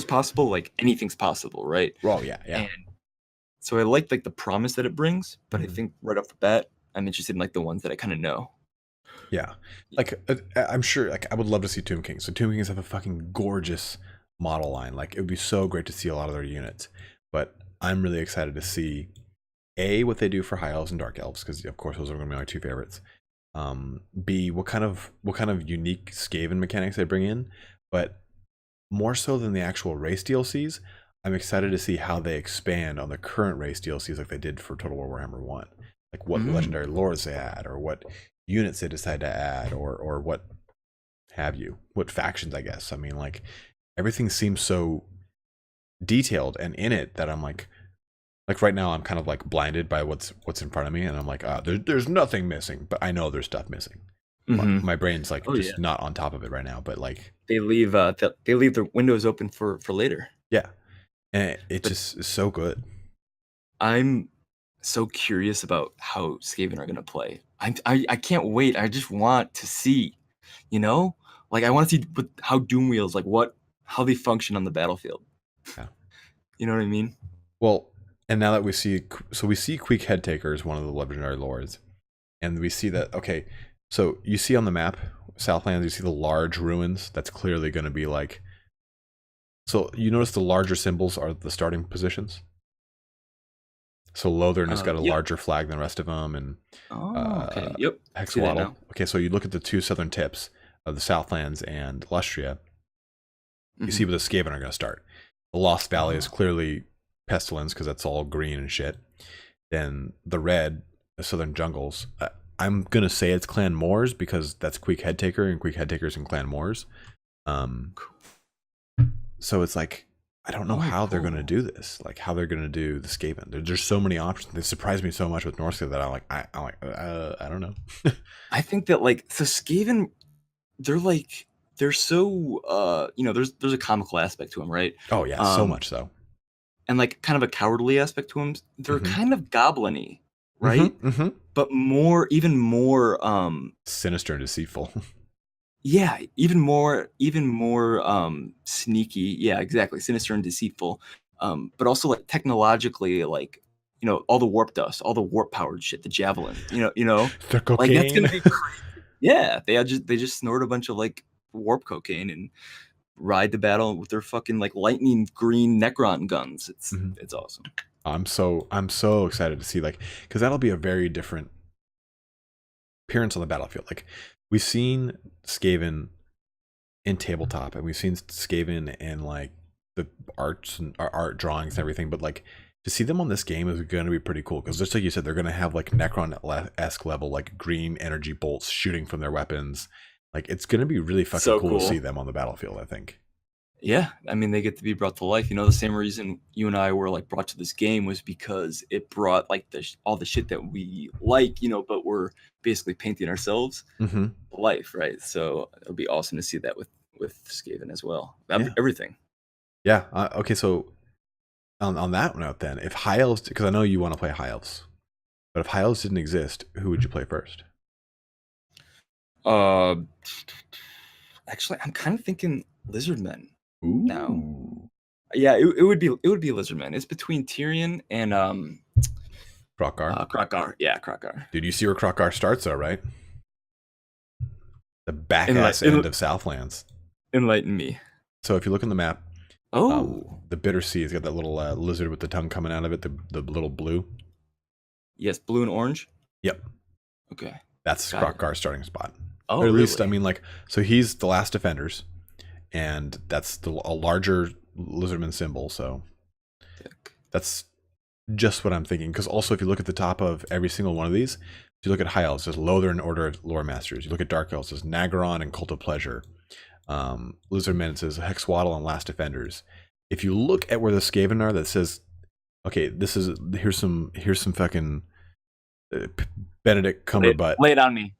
possible, like anything's possible, right? Oh yeah, yeah. And so I like the promise that it brings, but I think right off the bat, I'm interested in like the ones that I kind of know. Yeah, like I'm sure. Like I would love to see Tomb Kings. So Tomb Kings have a fucking gorgeous model line. Like it would be so great to see a lot of their units. But I'm really excited to see what they do for high elves and dark elves, because of course those are going to be my two favorites. B, what kind of unique Skaven mechanics they bring in, but more so than the actual race DLCs, I'm excited to see how they expand on the current race DLCs like they did for Total War Warhammer 1. Like what legendary lores they add, or what units they decide to add, or what have you. What factions, I guess. I mean, like, everything seems so detailed and in it that I'm like right now I'm kind of like blinded by what's in front of me, and I'm like, there's nothing missing, but I know there's stuff missing. My brain's like not on top of it right now, but like they leave the windows open for later. Yeah, and it just is so good. I'm so curious about how Skaven are gonna play. I can't wait. I just want to see, like I want to see how Doom Wheels, like how they function on the battlefield. Yeah. You know what I mean? Well, and now that we see Queek Headtaker is one of the legendary lords, and we see that, okay, so you see on the map, Southlands, you see the large ruins. That's clearly going to be like, so you notice the larger symbols are the starting positions. So Lothern has got a larger flag than the rest of them, and okay, yep, Hexawaddle. Okay, so you look at the two southern tips of the Southlands and Lustria. You see where the Skaven are going to start. The Lost Valley is clearly Pestilence, because that's all green and shit. Then the red, the Southern Jungles. I'm gonna say it's Clan Moors, because that's Queek Headtaker, and Queek Headtaker's in Clan Moors. So it's like, I don't know how they're gonna do this. Like how they're gonna do the Skaven. There's so many options. They surprised me so much with Norsca that I don't know. I think that so Skaven, they're so there's a comical aspect to them, right? Oh yeah, so much so. And like kind of a cowardly aspect to them. They're kind of goblin-y, right? But even more sinister and deceitful. Yeah, even more sneaky. Yeah, exactly. Sinister and deceitful. But also like technologically, like, all the warp dust, all the warp powered shit, the javelin, the cocaine. Like that's gonna be crazy. Yeah, they just snort a bunch of like warp cocaine and ride the battle with their fucking like lightning green Necron guns. It's awesome. I'm so excited to see, like, because that'll be a very different appearance on the battlefield. Like, we've seen Skaven in tabletop, and we've seen Skaven in like the arts and art drawings and everything, but like to see them on this game is going to be pretty cool, because just like you said, they're going to have like Necron-esque level, like green energy bolts shooting from their weapons. Like, it's going to be really fucking cool to see them on the battlefield, I think. Yeah, I mean, they get to be brought to life. The same reason you and I were like brought to this game was because it brought like all the shit that we like, but we're basically painting ourselves to life, right? So it would be awesome to see that with Skaven as well. Everything. Yeah. Okay. So on that note, then, if High Elves, because I know you want to play High Elves, but if High Elves didn't exist, who would you play first? Actually, I'm kind of thinking Lizardmen. Ooh. Now. Yeah, it would be Lizardmen. It's between Tyrion and Kroq-Gar. Kroq-Gar. Yeah, Kroq-Gar. Dude, you see where Kroq-Gar starts, though, right? The back ass end of Southlands. Enlighten me. So if you look on the map, the Bitter Sea has got that little lizard with the tongue coming out of it, the little blue. Yes, blue and orange. Yep. Okay. That's Kroq-Gar's starting spot. Oh, Or at least, I really? mean, like, so he's the last defenders, and that's a larger lizardman symbol. So Sick. that's just what I'm thinking. Because also, if you look at the top of every single one of these, if you look at High Elves, there's Lothar and Order of Lore Masters. You look at Dark Elves, there's Nagaron and Cult of Pleasure. Lizardmen, it says Hexwaddle and Last Defenders. If you look at where the Skaven are, that says, okay, here's some fucking Benedict Cumberbutt Lay it on me.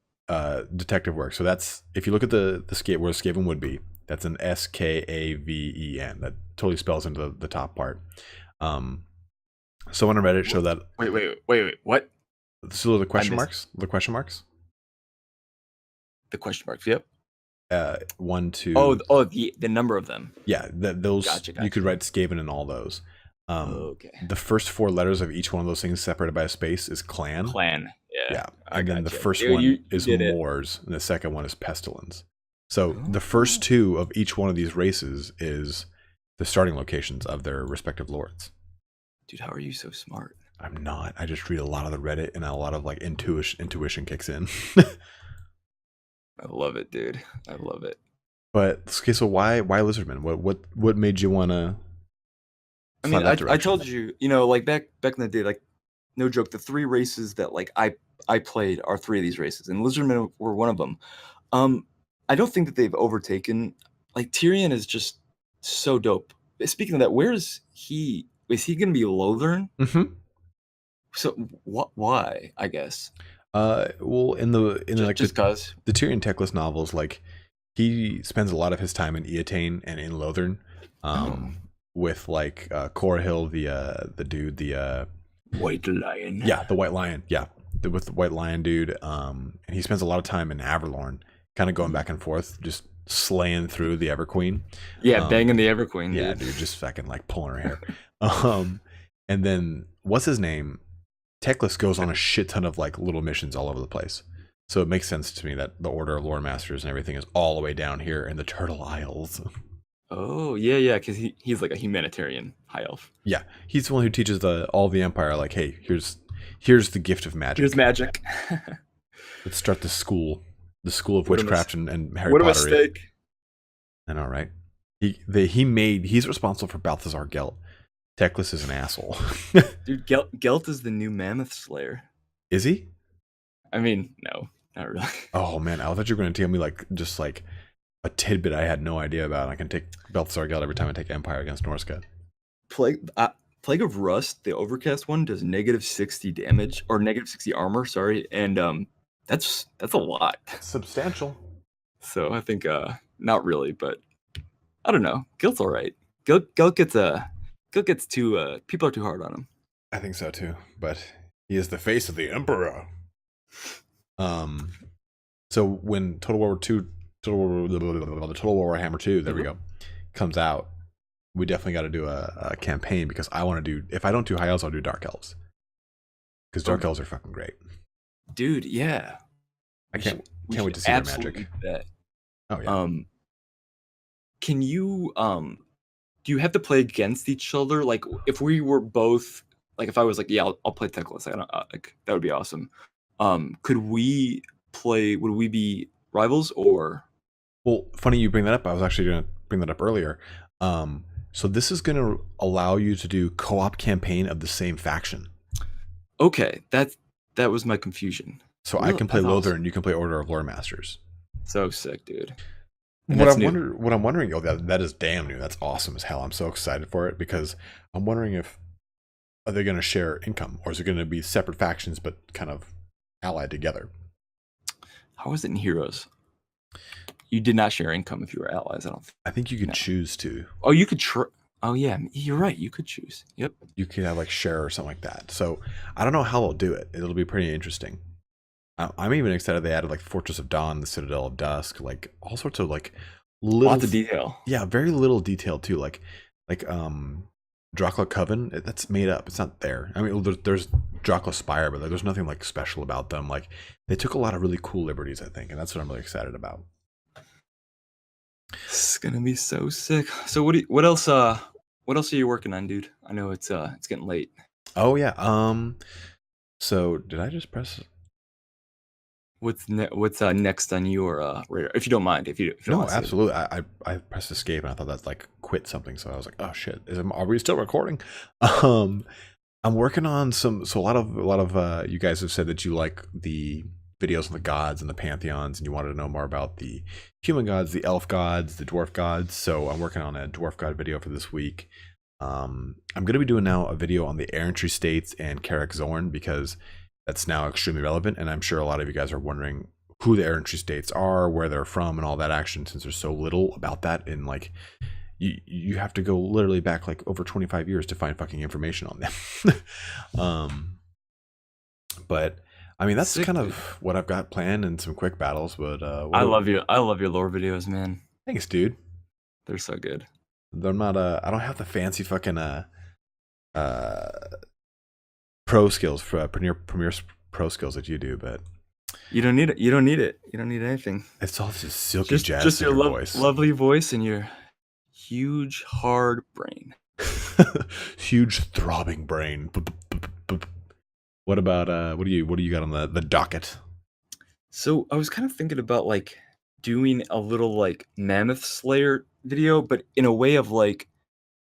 detective work. So that's, if you look at the where the Skaven would be, that's an Skaven. That totally spells into the top part. Someone on Reddit showed that. Wait. What? So the question marks. The question marks. The question marks. Yep. 1, 2. Oh, the number of them. Yeah, those. Gotcha. You could write Skaven in all those. Okay. The first 4 letters of each one of those things separated by a space is clan. Yeah. And then the first one is Moors, and the second one is Pestilence. So the first 2 of each one of these races is the starting locations of their respective lords. Dude, how are you so smart? I'm not. I just read a lot of the Reddit, and a lot of like intuition kicks in. I love it, dude. I love it. But okay, so why Lizardmen? What made you want to? I mean, I told you, like back in the day, like no joke, the 3 races that like I played are 3 of these races, and Lizardmen were one of them. I don't think that they've overtaken. Like Tyrion is just so dope. Speaking of that, where is he? Is he going to be Lothern? Mm-hmm. So why? I guess. Well, in like just cause the Tyrion Teclis novels, like he spends a lot of his time in Eataine and in Lothern, with like Corhill, the dude, the White Lion. Yeah, the White Lion. Yeah, with the White Lion dude. And he spends a lot of time in Averlorn, kind of going back and forth, just slaying through the Everqueen. Yeah, banging the Everqueen. Yeah, dude, just fucking like pulling her hair. And then what's his name? Teclis goes on a shit ton of like little missions all over the place. So it makes sense to me that the Order of Lore Masters and everything is all the way down here in the Turtle Isles. Oh, yeah, because he's like a humanitarian high elf. Yeah, he's the one who teaches all the Empire, like, hey, here's the gift of magic. Here's magic. Let's start the school of witchcraft and Harry Potter. What a mistake. I know, right? He's responsible for Balthazar Gelt. Teclis is an asshole. Dude, Gelt is the new Mammoth Slayer. Is he? I mean, no, not really. Oh man, I thought you were going to tell me like just like a tidbit I had no idea about. I can take Balthazar Gelt every time I take Empire against Norsca. Plague of Rust, the Overcast one, does -60 damage or -60 armor. Sorry, and that's a lot. Substantial. So I think not really, but I don't know. Gelt's all right. Gelt gets too. People are too hard on him. I think so too, but he is the face of the Emperor. So when Total War Warhammer 2, there we go, comes out, we definitely got to do a campaign, because I want to do, if I don't do High Elves, I'll do Dark Elves, because Dark Elves are fucking great. Dude, yeah. I can't wait to see their magic. Bet. Oh yeah. Can you do you have to play against each other? Like if we were both, like if I was like, yeah, I'll play Teclis, like that would be awesome. Could we play? Would we be rivals or? Well, funny you bring that up. I was actually going to bring that up earlier. So this is going to allow you to do co-op campaign of the same faction. Okay, that was my confusion. So really? I can play Lothar and you can play Order of Lore Masters. So sick, dude. What I'm wondering, that is damn new. That's awesome as hell. I'm so excited for it, because I'm wondering if are they going to share income, or is it going to be separate factions but kind of allied together? How was it in Heroes? You did not share income if you were allies. I think you could choose to. Oh, you could. Oh yeah, you're right. You could choose. Yep. You could have like share or something like that. So I don't know how they'll do it. It'll be pretty interesting. I'm even excited they added like Fortress of Dawn, the Citadel of Dusk, like all sorts of like lots of detail. Yeah, very little detail too. Like Dracula Coven, that's made up. It's not there. I mean, there's Dracula Spire, but there's nothing like special about them. Like they took a lot of really cool liberties, I think, and that's what I'm really excited about. It's gonna be so sick. So what else are you working on, dude? I know it's getting late. Oh yeah. So did I just press? what's next on your radar? If you don't mind, if you don't No, want to say it. absolutely. I pressed escape and I thought that's like quit something. So I was like, oh shit, are we still recording? Um, I'm working on so a lot of you guys have said that you like the videos on the gods and the pantheons, and you wanted to know more about the human gods, the elf gods, the dwarf gods. So I'm working on a dwarf god video for this week. I'm going to be doing now a video on the errantry states and Carrick Zorn, because that's now extremely relevant, and I'm sure a lot of you guys are wondering who the errantry states are, where they're from, and all that action, since there's so little about that in like you have to go literally back like over 25 years to find fucking information on them. But I mean, that's sick, kind of what I've got planned, and some quick battles. But I love your lore videos, man. Thanks, dude. They're so good. They're not I don't have the fancy fucking pro skills for Premiere Pro skills that you do, but you don't need it. You don't need it. You don't need anything. It's all just silky jazz. Just your voice. Lovely voice and your huge hard brain. Huge throbbing brain. What about what do you got on the docket? So I was kind of thinking about like doing a little like Mammoth Slayer video, but in a way of like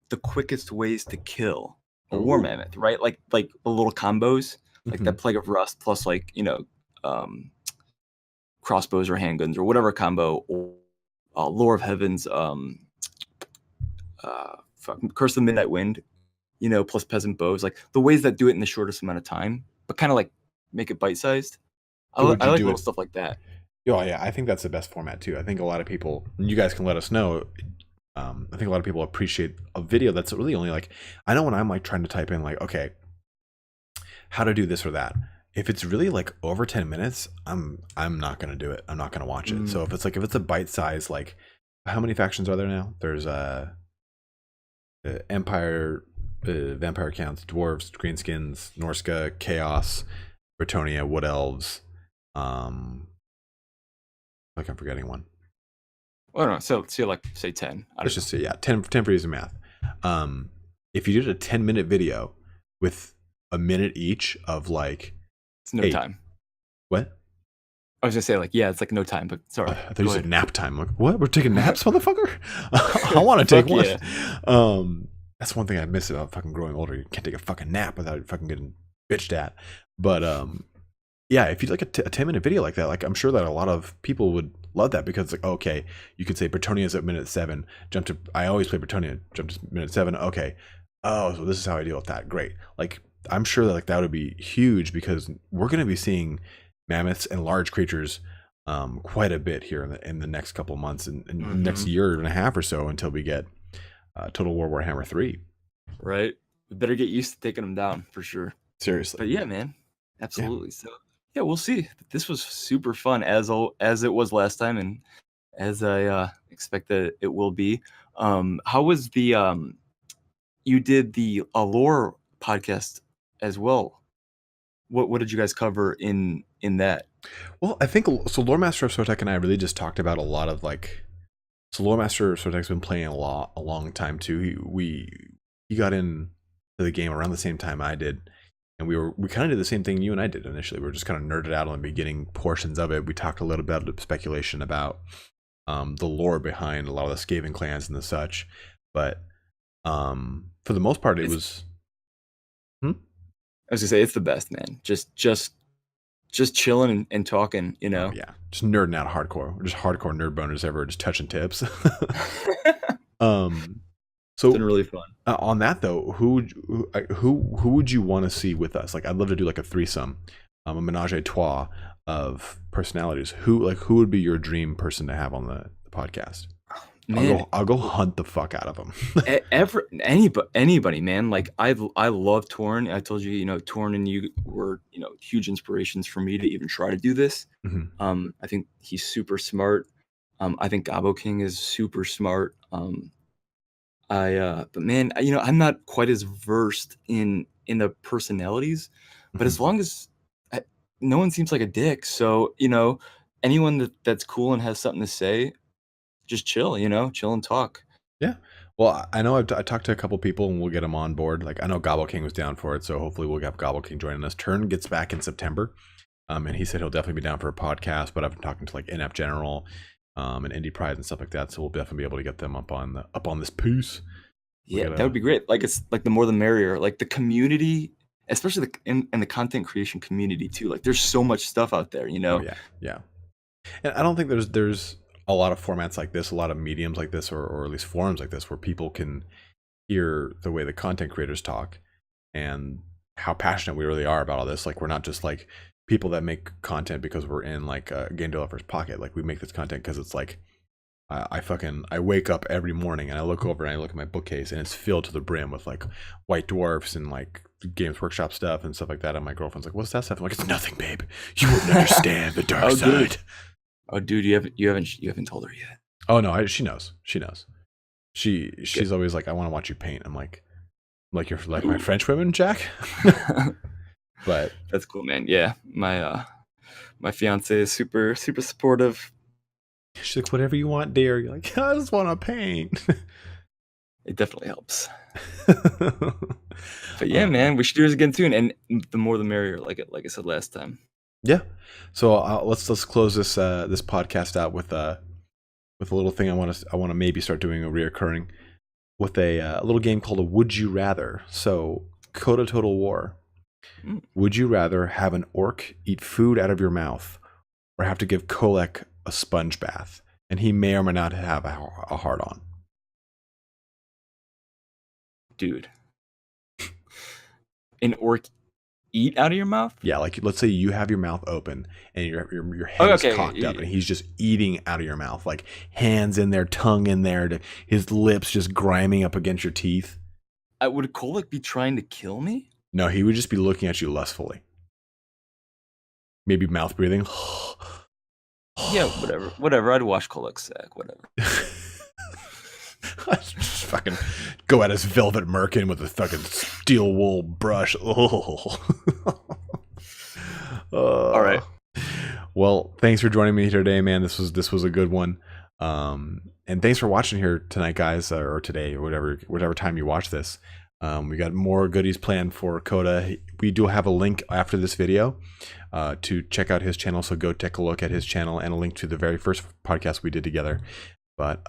the quickest ways to kill a war mammoth, right? Like the little combos, like that Plague of Rust plus like, you know, crossbows or handguns or whatever combo, or Lore of Heavens, Curse of the Midnight Wind, you know, plus peasant bows, like the ways that do it in the shortest amount of time, but kind of like make it bite-sized. I like little stuff like that. Oh yeah, I think that's the best format too. I think a lot of people, you guys can let us know. I think a lot of people appreciate a video that's really only like, I know when I'm like trying to type in like, okay, how to do this or that. If it's really like over 10 minutes, I'm not gonna do it. I'm not gonna watch it. So if it's a bite size, like how many factions are there now? There's Empire, Vampire Counts, Dwarves, Greenskins, Norsca, Chaos, Bretonnia, Wood Elves. Like I'm forgetting one. Oh no, so like say 10. Let's just say 10 for easy math. If you did a 10-minute video with a minute each of like, it's no time. What? I was gonna say like, yeah, it's like no time, but sorry. I thought you said nap time. Like, what? We're taking naps, motherfucker? I want to take one. Yeah. That's one thing I miss about fucking growing older. You can't take a fucking nap without fucking getting bitched at. But yeah, if you like a 10-minute video like that, like I'm sure that a lot of people would love that, because it's like, okay, you could say Bretonia's at minute 7, jump to, I always play Bretonia, jump to minute 7, okay, oh, so this is how I deal with that, great. Like I'm sure that like that would be huge, because we're going to be seeing mammoths and large creatures quite a bit here in the next couple of months, and next year and a half or so, until we get Total War Warhammer 3. Right, we better get used to taking them down for sure. Seriously. But yeah, man, absolutely. Yeah. So yeah, we'll see. This was super fun as it was last time, and as I expect that it will be. How was the you did the lore podcast as well? What did you guys cover in that? Well, I think so. Lore Master of Sotek and I really just talked about a lot of like. So Lore Master of Sotek's been playing a long time too. He got in to the game around the same time I did. And we kind of did the same thing you and I did initially. We were just kind of nerded out on the beginning portions of it. We talked a little bit of speculation about the lore behind a lot of the Skaven clans and the such. But for the most part, it was. I was gonna say it's the best, man. Just chilling and talking, you know. Oh, yeah, just nerding out hardcore. We're just hardcore nerd boners ever, just touching tips. So it's been really fun. On that though, who would you want to see with us? Like, I'd love to do like a threesome, a menage a trois of personalities. Who would be your dream person to have on the podcast? Man, I'll go hunt the fuck out of them. Anybody, man. Like I love Torn. I told you, you know, Torn and you were, you know, huge inspirations for me to even try to do this. I think he's super smart. I think Gabo King is super smart. But man, you know, I'm not quite as versed in the personalities, but as long as no one seems like a dick, so you know, anyone that's cool and has something to say, just chill, you know, chill and talk. Yeah. Well, I know I talked to a couple people and we'll get them on board. Like I know Gobble King was down for it, so hopefully we'll have Gobble King joining us. Turn gets back in September. And he said he'll definitely be down for a podcast. But I've been talking to like In-App General, and Indie Pride and stuff like that. So we'll definitely be able to get them up on this piece. Yeah, that would be great. Like, it's like the more the merrier. Like the community, especially in the content creation community too. Like there's so much stuff out there, you know? Oh yeah. And I don't think there's a lot of formats like this, a lot of mediums like this, or at least forums like this, where people can hear the way the content creators talk and how passionate we really are about all this. Like, we're not just like people that make content because we're in like a game developer's pocket. Like, we make this content because it's like, I wake up every morning and I look over and I look at my bookcase and it's filled to the brim with like White Dwarfs and like Games Workshop stuff and stuff like that. And my girlfriend's like, "What's that stuff?" I'm like, "It's nothing, babe. You wouldn't understand the dark side." Oh, dude, you haven't told her yet. Oh no, she knows. She's always like, "I want to watch you paint." I'm like you're like my French women, Jack. But that's cool, man. Yeah, my fiance is super supportive. She's like, "Whatever you want, dear." You're like, "I just want to paint." It definitely helps. But yeah, man, we should do this again soon, and the more the merrier. Like I said last time. Yeah. So let's close this podcast out with a little thing I want to maybe start doing a reoccurring with a little game called a Would You Rather. So Coda Total War. Would you rather have an orc eat food out of your mouth, or have to give Kolek a sponge bath, and he may or may not have a hard on? Dude, an orc eat out of your mouth? Yeah, like let's say you have your mouth open and your head is cocked up, and he's just eating out of your mouth, like hands in there, tongue in there, his lips just grinding up against your teeth. Would Kolek be trying to kill me? No, he would just be looking at you lustfully. Maybe mouth breathing. Yeah, whatever. I'd wash Kolek's sack, whatever. Just fucking go at his velvet merkin with a fucking steel wool brush. Oh. All right. Well, thanks for joining me today, man. This was a good one. And thanks for watching here tonight, guys, or today, or whatever time you watch this. We got more goodies planned for Coda. We do have a link after this video to check out his channel, so go take a look at his channel, and a link to the very first podcast we did together. But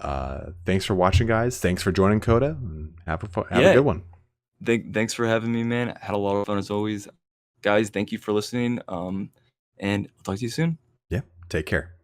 thanks for watching, guys. Thanks for joining Coda. And have a good one. Thanks for having me, man. I had a lot of fun as always. Guys, thank you for listening. And I'll talk to you soon. Yeah, take care.